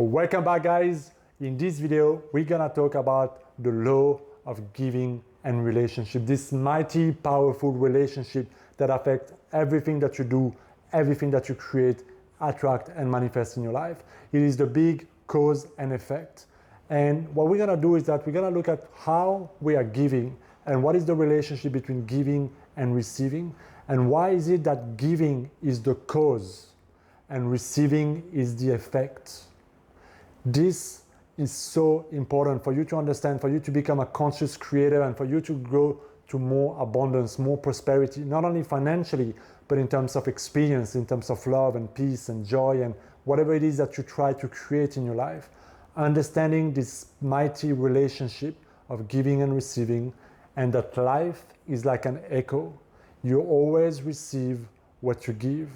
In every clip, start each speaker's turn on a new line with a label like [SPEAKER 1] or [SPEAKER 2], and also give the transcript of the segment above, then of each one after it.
[SPEAKER 1] Welcome back, guys. In this video, we're gonna talk about the law of giving and relationship. This mighty, powerful relationship that affects everything that you do, everything that you create, attract, and manifest in your life. It is the big cause and effect. And what we're gonna do is that we're gonna look at how we are giving and what is the relationship between giving and receiving, and why is it that giving is the cause and receiving is the effect. This is so important for you to understand, for you to become a conscious creator, and for you to grow to more abundance, more prosperity, not only financially, but in terms of experience, in terms of love and peace and joy and whatever it is that you try to create in your life. Understanding this mighty relationship of giving and receiving, and that life is like an echo. You always receive what you give.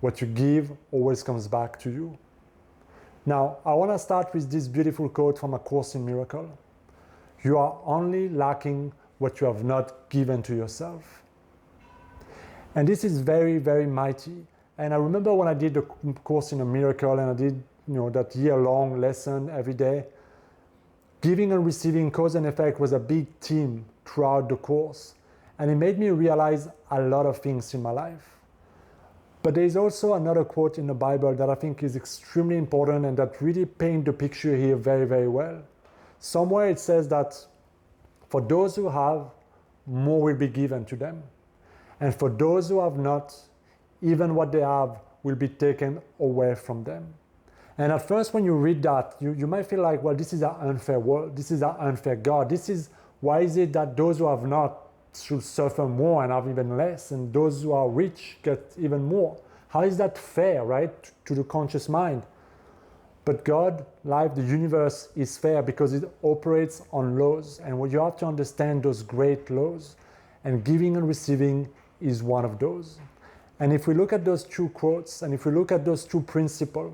[SPEAKER 1] What you give always comes back to you. Now, I want to start with this beautiful quote from A Course in Miracles. You are only lacking what you have not given to yourself. And this is very, very mighty. And I remember when I did the Course in a Miracle, and I did, that year-long lesson every day, giving and receiving, cause and effect was a big theme throughout the course. And it made me realize a lot of things in my life. But there is also another quote in the Bible that I think is extremely important and that really paints the picture here very, very well. Somewhere it says that for those who have, more will be given to them. And for those who have not, even what they have will be taken away from them. And at first when you read that, you might feel like, well, this is an unfair world. This is an unfair God. Why is it that those who have not should suffer more and have even less, and those who are rich get even more? How is that fair, right, to the conscious mind? But God, life, the universe is fair because it operates on laws, and what you have to understand those great laws, and giving and receiving is one of those. And if we look at those two quotes, and if we look at those two principles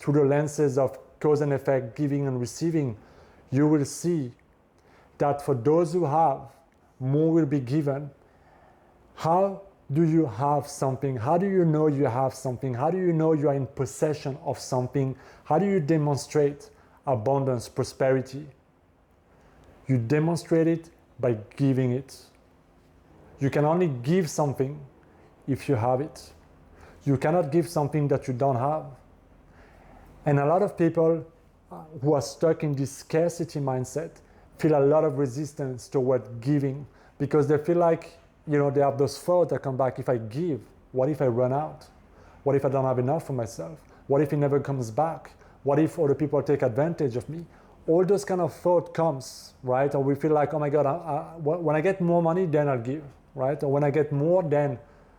[SPEAKER 1] through the lenses of cause and effect, giving and receiving, you will see that for those who have, more will be given. How do you have something? How do you know you have something? How do you know you are in possession of something? How do you demonstrate abundance, prosperity? You demonstrate it by giving it. You can only give something if you have it. You cannot give something that you don't have. And a lot of people who are stuck in this scarcity mindset feel a lot of resistance toward giving because they feel like, they have those thoughts that come back. If I give, what if I run out? What if I don't have enough for myself? What if it never comes back? What if other people take advantage of me? All those kind of thought comes, right? Or we feel like, oh my God, when I get more money, then I'll give, right? Or when I get more, then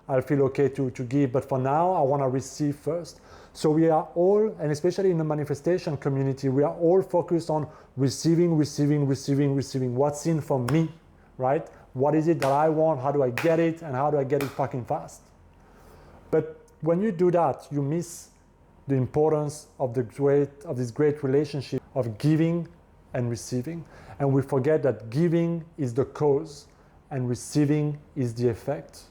[SPEAKER 1] I'll feel okay to give. But for now, I want to receive first. So we are all, and especially in the manifestation community, we are all focused on receiving. What's in for me, right? What is it that I want? How do I get it? And how do I get it fucking fast? But when you do that, you miss the importance of this great relationship of giving and receiving. And we forget that giving is the cause and receiving is the effect.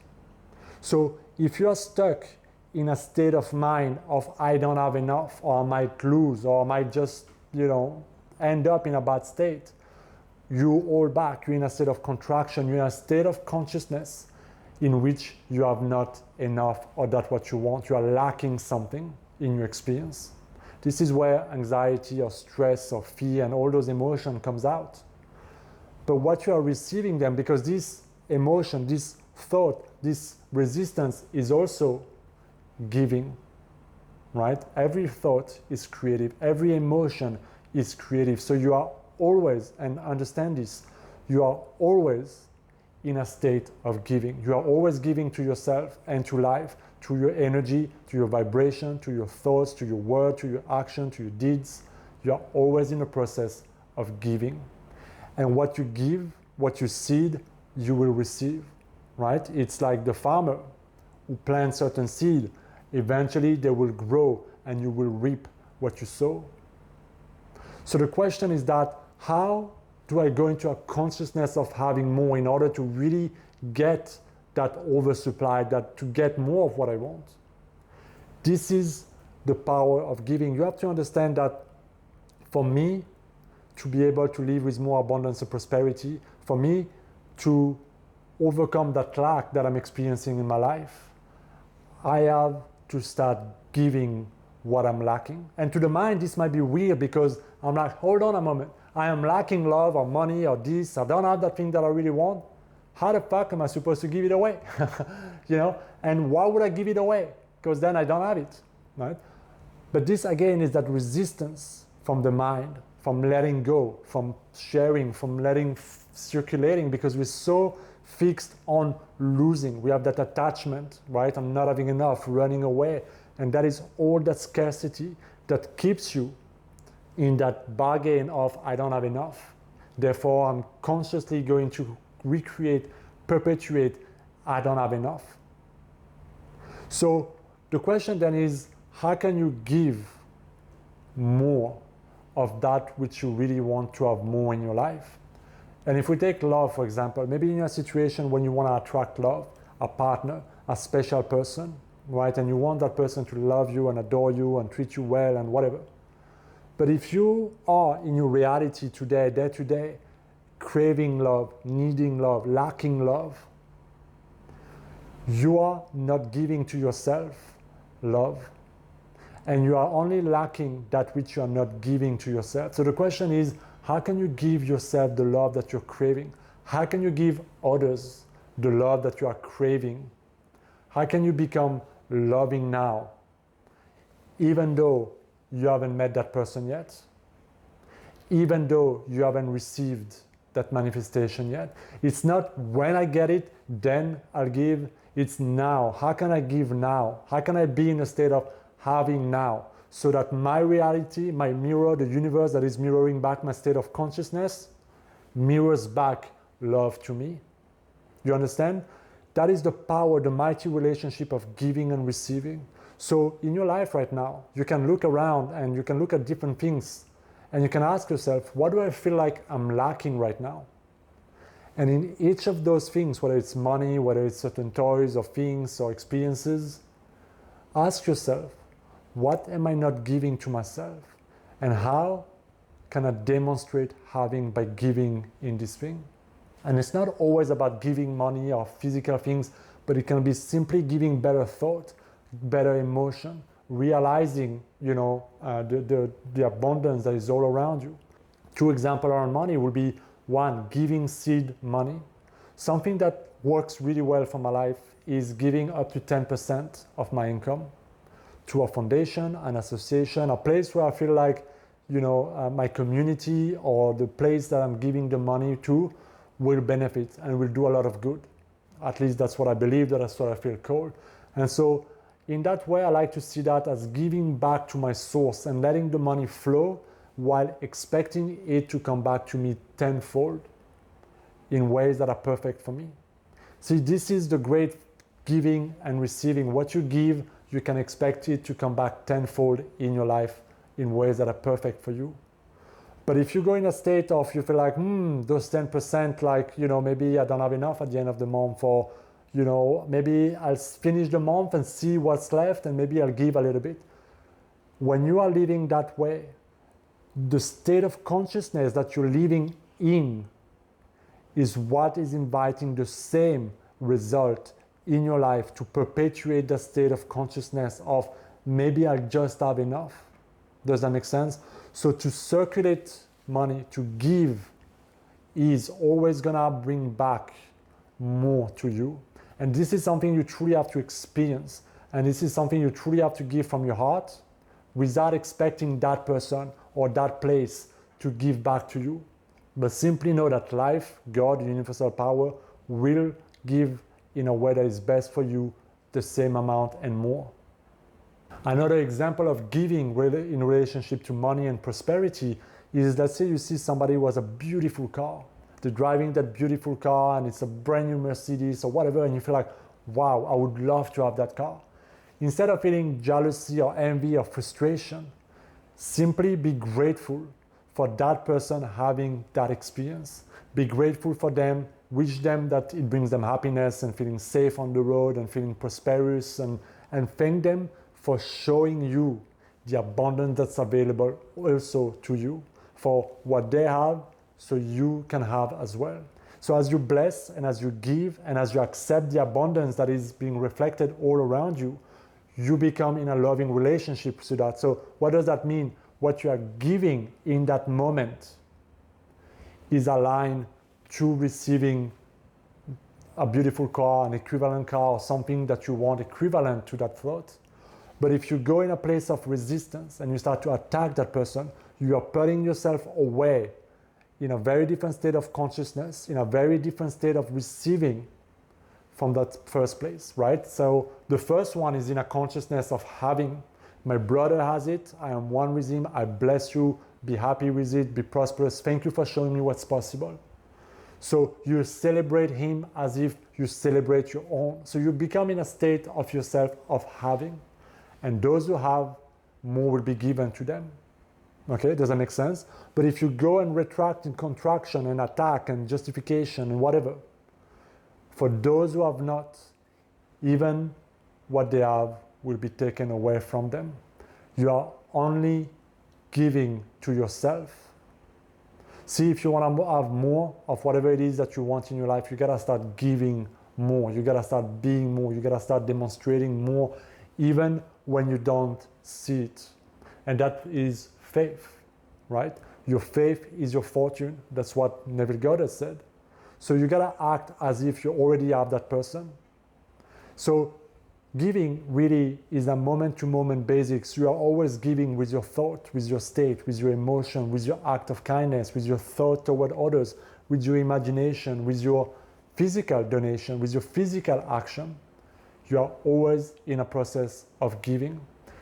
[SPEAKER 1] So if you are stuck in a state of mind of I don't have enough, or I might lose, or I might just, end up in a bad state, you hold back. You're in a state of contraction. You're in a state of consciousness in which you have not enough, or that's what you want. You are lacking something in your experience. This is where anxiety or stress or fear and all those emotions comes out. But what you are receiving them, because this emotion, this thought, this resistance is also giving, right? Every thought is creative. Every emotion is creative. So you are always, and understand this, you are always in a state of giving. You are always giving to yourself and to life, to your energy, to your vibration, to your thoughts, to your word, to your action, to your deeds. You are always in the process of giving. And what you give, what you seed, you will receive, right? It's like the farmer who plants certain seed. Eventually they will grow and you will reap what you sow. So the question is that, how do I go into a consciousness of having more in order to really get that oversupply, to get more of what I want? This is the power of giving. You have to understand that For me to be able to live with more abundance and prosperity, for me to overcome that lack that I'm experiencing in my life, I have to start giving what I'm lacking. And to the mind, this might be weird because I'm like, hold on a moment. I am lacking love or money or this. I don't have that thing that I really want. How the fuck am I supposed to give it away? You know? And why would I give it away? Because then I don't have it, right? But this again is that resistance from the mind, from letting go, from sharing, from letting circulating, because we're so fixed on losing. We have that attachment, right? I'm not having enough, running away. And that is all that scarcity that keeps you in that bargain of I don't have enough. Therefore, I'm consciously going to recreate, perpetuate, I don't have enough. So the question then is, how can you give more of that which you really want to have more in your life? And if we take love, for example, maybe in a situation when you want to attract love, a partner, a special person, right? And you want that person to love you and adore you and treat you well and whatever. But if you are in your reality today, day to day, craving love, needing love, lacking love, you are not giving to yourself love. And you are only lacking that which you are not giving to yourself. So the question is, how can you give yourself the love that you're craving? How can you give others the love that you are craving? How can you become loving now, even though you haven't met that person yet? Even though you haven't received that manifestation yet? It's not when I get it, then I'll give. It's now. How can I give now? How can I be in a state of having now, so that my reality, my mirror, the universe that is mirroring back my state of consciousness, mirrors back love to me? You understand? That is the power, the mighty relationship of giving and receiving. So in your life right now, you can look around and you can look at different things and you can ask yourself, what do I feel like I'm lacking right now? And in each of those things, whether it's money, whether it's certain toys or things or experiences, ask yourself, what am I not giving to myself? And how can I demonstrate having by giving in this thing? And it's not always about giving money or physical things, but it can be simply giving better thought, better emotion, realizing, the abundance that is all around you. Two examples around money would be, one, giving seed money. Something that works really well for my life is giving up to 10% of my income to a foundation, an association, a place where I feel like, my community or the place that I'm giving the money to will benefit and will do a lot of good. At least that's what I believe, that's what I feel called. And so in that way, I like to see that as giving back to my source and letting the money flow while expecting it to come back to me tenfold in ways that are perfect for me. See, this is the great giving and receiving. What you give, you can expect it to come back tenfold in your life in ways that are perfect for you. But if you go in a state of, you feel like, those 10%, maybe I don't have enough at the end of the month, or, maybe I'll finish the month and see what's left and maybe I'll give a little bit. When you are living that way, the state of consciousness that you're living in is what is inviting the same result in your life to perpetuate the state of consciousness of maybe I'll just have enough. Does that make sense? So to circulate money, to give, is always gonna bring back more to you. And this is something you truly have to experience. And this is something you truly have to give from your heart without expecting that person or that place to give back to you. But simply know that life, God, the universal power, will give in a way that is best for you the same amount and more. Another example of giving in relationship to money and prosperity is, let's say you see somebody who has a beautiful car. They're driving that beautiful car and it's a brand new Mercedes or whatever, and you feel like, wow, I would love to have that car. Instead of feeling jealousy or envy or frustration, simply be grateful for that person having that experience. Be grateful for them, wish them that it brings them happiness and feeling safe on the road and feeling prosperous, and thank them for showing you the abundance that's available also to you for what they have, so you can have as well. So as you bless and as you give and as you accept the abundance that is being reflected all around you, you become in a loving relationship to that. So what does that mean? What you are giving in that moment is aligned to receiving a beautiful car, an equivalent car, or something that you want equivalent to that thought. But if you go in a place of resistance and you start to attack that person, you are putting yourself away in a very different state of consciousness, in a very different state of receiving from that first place, right? So the first one is in a consciousness of having. My brother has it, I am one with him, I bless you, be happy with it, be prosperous, thank you for showing me what's possible. So you celebrate him as if you celebrate your own. So you become in a state of yourself of having. And those who have, more will be given to them. Okay, does that make sense? But if you go and retract in contraction and attack and justification and whatever, for those who have not, even what they have will be taken away from them. You are only giving to yourself. See, if you want to have more of whatever it is that you want in your life, you got to start giving more. You got to start being more. You got to start demonstrating more, even when you don't see it. And that is faith, right? Your faith is your fortune. That's what Neville Goddard said. So you got to act as if you already have that person. So giving really is a moment-to-moment basics. You are always giving with your thought, with your state, with your emotion, with your act of kindness, with your thought toward others, with your imagination, with your physical donation, with your physical action. You are always in a process of giving.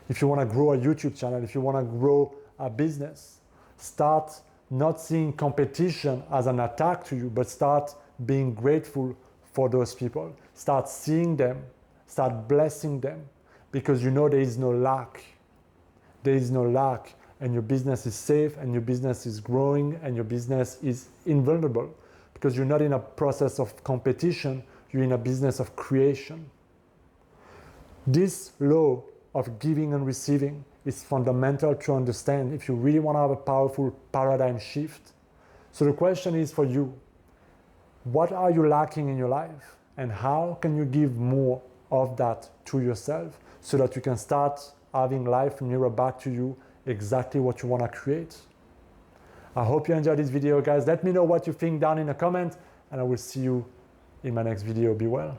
[SPEAKER 1] If you want to grow a YouTube channel, if you want to grow a business, start not seeing competition as an attack to you, but start being grateful for those people. Start seeing them, start blessing them, because you know there is no lack. There is no lack, and your business is safe, and your business is growing, and your business is invulnerable, because you're not in a process of competition, you're in a business of creation. This law of giving and receiving is fundamental to understand if you really want to have a powerful paradigm shift. So the question is for you, what are you lacking in your life? And how can you give more of that to yourself so that you can start having life mirror back to you exactly what you want to create? I hope you enjoyed this video, guys. Let me know what you think down in the comments, and I will see you in my next video. Be well.